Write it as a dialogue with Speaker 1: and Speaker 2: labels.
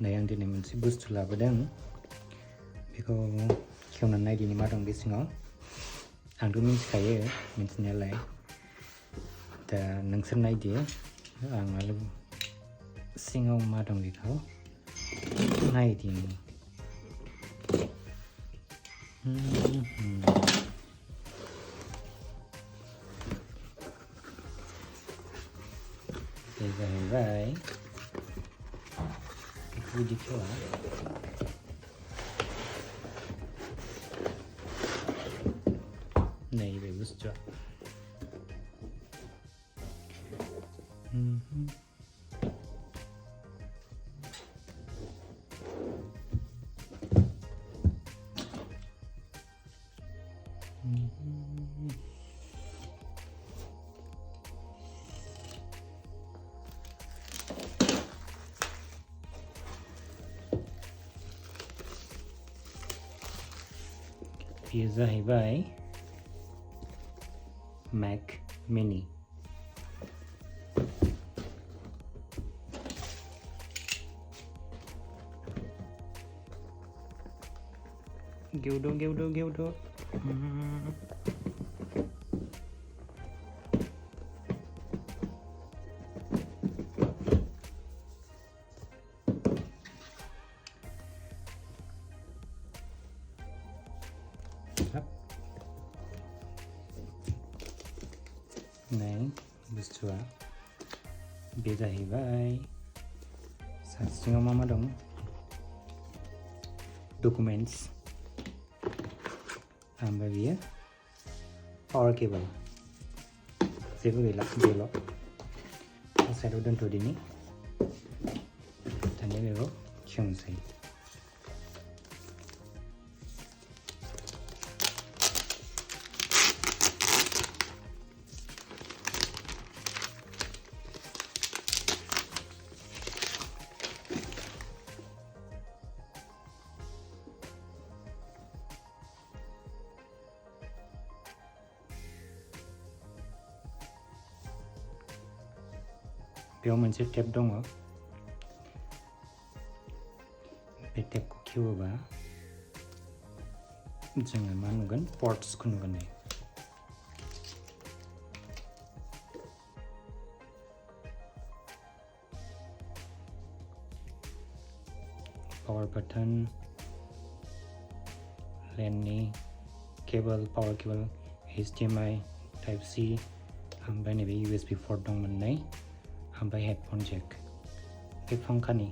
Speaker 1: नै आं दिनै मोनसे बुस्थु लाबोदों बेखौ खेवनानै नायदिनि मा दं बे सिङाव आंथ' मिन्थिखायो मिन्थिनायालाय दा नोंसोर नायदो आं आरो सिङाव मा दं बेखौ नायदिनि बे जाहैबाय बेखौ बिदि खेवा नैबे बुस्थुआ बेयो जाहैबाय Mac Mini गेवदो नै बुस्थुआ बे जाहैबाय सिङाव मा दं डकुमेन्ट्स ओमफ्राय बेयो पावार केबल जेबो गैला बेल' साइडआव दोनथ'दिनि दानिया बेखौ खेवनोसै बेयाव मोनसे टेप दङ बे टेपखौ खेवोबा जोङो मा नुगोन पर्ट्सखौ नुगोन पावार बटन लेननि केबल पावार केबल HDMI टाइप C ओमफ्राय नैबे USB पोर्ट दं मोननै ओमफ्राय हेडफोन जेक बे फांखानि